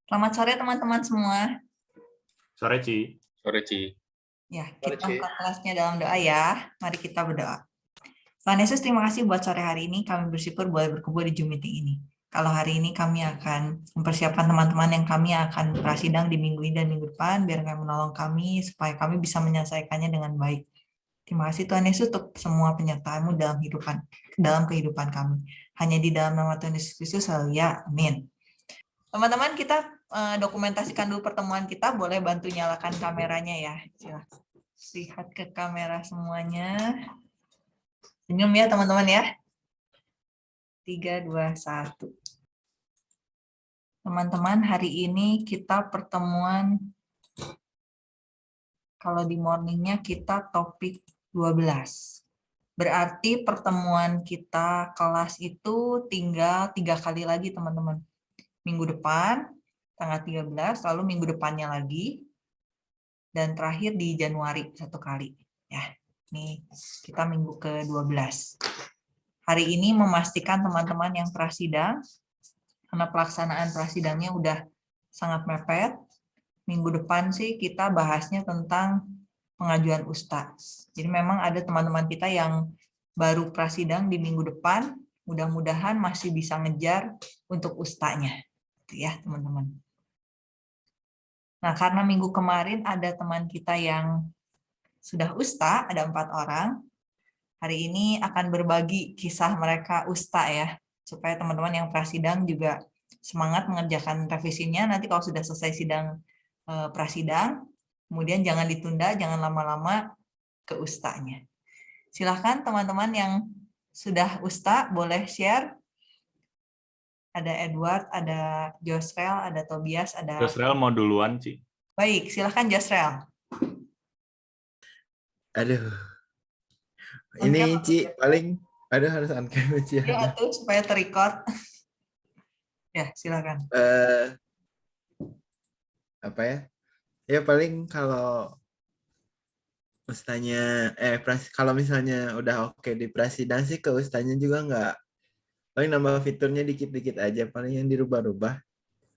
Selamat sore teman-teman semua. Sore, Ci. Sore, Ci. Ya, kita buka kelasnya dalam doa ya. Mari kita berdoa. Tuhan Yesus, terima kasih buat sore hari ini. Kami bersyukur boleh berkumpul di Zoom meeting ini. Kalau hari ini kami akan mempersiapkan teman-teman yang kami akan prasidang di minggu ini dan minggu depan, biar kami menolong kami supaya kami bisa menyelesaikannya dengan baik. Terima kasih Tuhan Yesus untuk semua penyertaan-Mu dalam kehidupan kami. Hanya di dalam nama Tuhan Yesus Kristus, haleluya, amin. Teman-teman, kita dokumentasikan dulu pertemuan kita. Boleh bantu nyalakan kameranya ya. Silakan. Lihat ke kamera semuanya. Senyum ya teman-teman ya. 3, 2, 1. Teman-teman, hari ini kita pertemuan, kalau di morningnya kita topik 12. Berarti pertemuan kita kelas itu tinggal 3 kali lagi teman-teman. Minggu depan, tanggal 13, lalu minggu depannya lagi, dan terakhir di Januari 1 kali. Ya, ini kita minggu ke-12. Hari ini memastikan teman-teman yang prasidang, karena pelaksanaan prasidangnya udah sangat mepet. Minggu depan sih kita bahasnya tentang pengajuan USTA. Jadi memang ada teman-teman kita yang baru prasidang di minggu depan, mudah-mudahan masih bisa ngejar untuk USTA-nya. Gitu ya teman-teman. Nah, karena minggu kemarin ada teman kita yang sudah USTA, ada 4 orang. Hari ini akan berbagi kisah mereka USTA ya, supaya teman-teman yang prasidang juga semangat mengerjakan revisinya. Nanti kalau sudah selesai sidang prasidang, kemudian jangan ditunda, jangan lama-lama ke USTA-nya. Silahkan teman-teman yang sudah USTA boleh share. Ada Edward, ada Josrel, ada Tobias, ada... Josrel mau duluan, Ci. Baik, silahkan Josrel. Aduh. Ini Ci paling harus on cam Ci. Ya, tuh supaya terrecord. Ya, silakan. Apa ya? Ya paling kalau ustanya kalau misalnya udah oke di prasidang sih ke ustanya juga nggak, paling nambah fiturnya dikit-dikit aja, paling yang dirubah-rubah.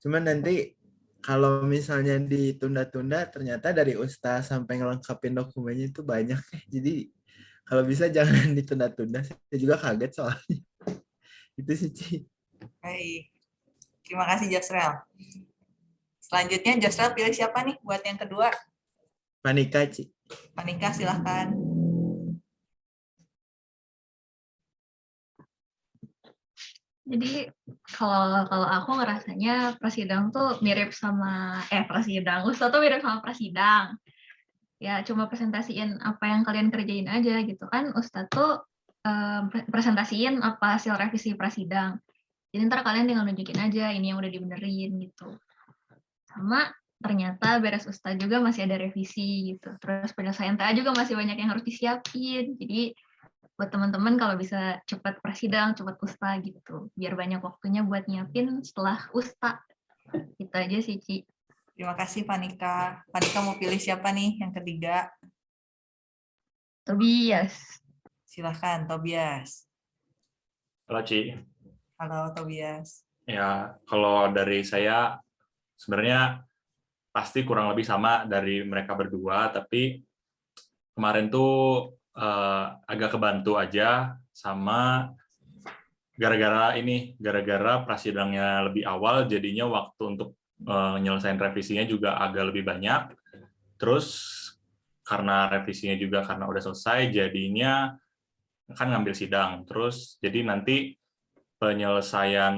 Cuman nanti kalau misalnya ditunda-tunda ternyata dari usta sampai ngelengkapin dokumennya itu banyak. Jadi kalau bisa jangan ditunda-tunda. Saya juga kaget soalnya. Itu sih, Ci. Baik. Terima kasih, Josrel. Selanjutnya, Josrel pilih siapa nih buat yang kedua? Panika, Ci. Panika, silahkan. Jadi kalau aku ngerasanya prasidang tuh mirip sama Ustadz tuh mirip sama prasidang. Ya cuma presentasiin apa yang kalian kerjain aja gitu kan. Ustadz tuh presentasiin apa hasil revisi prasidang. Jadi ntar kalian tinggal nunjukin aja ini yang udah dibenerin gitu. Sama ternyata beres Ustadz juga masih ada revisi gitu. Terus penyelesaian TA juga masih banyak yang harus disiapin. Jadi buat teman-teman kalau bisa cepat prasidang, cepat USTA gitu. Biar banyak waktunya buat nyiapin setelah USTA. Itu aja sih, Ci. Terima kasih, Panika. Panika mau pilih siapa nih yang ketiga? Tobias. Silahkan, Tobias. Halo, Ci. Halo, Tobias. Ya, kalau dari saya sebenarnya pasti kurang lebih sama dari mereka berdua, tapi kemarin tuh agak kebantu aja sama gara-gara prasidangnya lebih awal, jadinya waktu untuk nyelesain revisinya juga agak lebih banyak. Terus karena revisinya juga karena udah selesai, jadinya kan ngambil sidang. Terus jadi nanti penyelesaian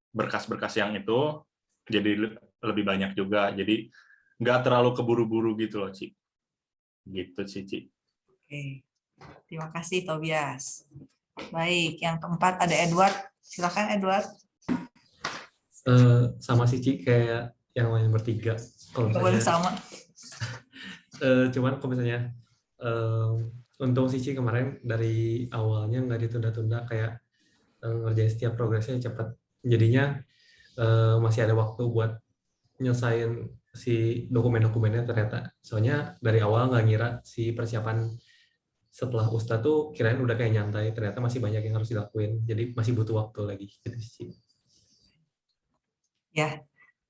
berkas-berkas yang itu jadi lebih banyak juga. Jadi nggak terlalu keburu-buru gitu loh, Ci. Gitu sih, Ci. Oke. Terima kasih, Tobias. Baik, yang keempat ada Edward. Silakan, Edward. Sama sih, Ci, kayak yang lain bertiga. Kalau Boleh misalnya sama. cuman kalau misalnya untung sih, Ci, kemarin dari awalnya nggak ditunda-tunda, kayak ngerjain setiap progresnya cepat. Jadinya masih ada waktu buat nyelesain si dokumen-dokumennya ternyata. Soalnya dari awal nggak ngira si persiapan setelah Ustadz tuh kirain udah kayak nyantai, ternyata masih banyak yang harus dilakuin. Jadi masih butuh waktu lagi gitu sih. Ya,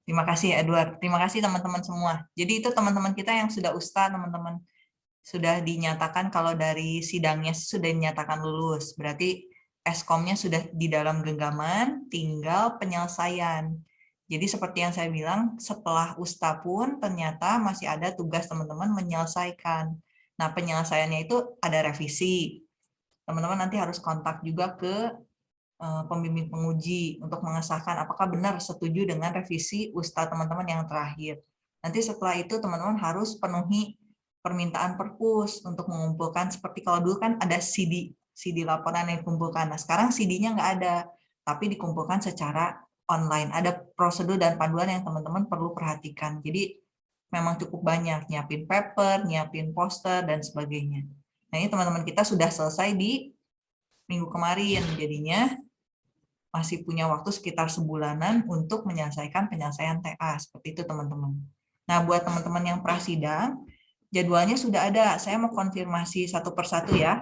terima kasih Edward. Terima kasih teman-teman semua. Jadi itu teman-teman kita yang sudah USTA, teman-teman. Sudah dinyatakan kalau dari sidangnya sudah dinyatakan lulus. Berarti eskomnya sudah di dalam genggaman, tinggal penyelesaian. Jadi seperti yang saya bilang, setelah USTA pun ternyata masih ada tugas teman-teman menyelesaikan. Nah, penyelesaiannya itu ada revisi. Teman-teman nanti harus kontak juga ke pembimbing penguji untuk mengesahkan apakah benar setuju dengan revisi USTA teman-teman yang terakhir. Nanti setelah itu teman-teman harus penuhi permintaan perpus untuk mengumpulkan, seperti kalau dulu kan ada CD laporan yang dikumpulkan. Nah, sekarang CD-nya nggak ada, tapi dikumpulkan secara online. Ada prosedur dan panduan yang teman-teman perlu perhatikan. Jadi memang cukup banyak, nyiapin paper, nyiapin poster, dan sebagainya. Nah, ini teman-teman kita sudah selesai di minggu kemarin, jadinya masih punya waktu sekitar sebulanan untuk menyelesaikan penyelesaian TA. Seperti itu, teman-teman. Nah, buat teman-teman yang prasidang, jadwalnya sudah ada. Saya mau konfirmasi satu persatu ya.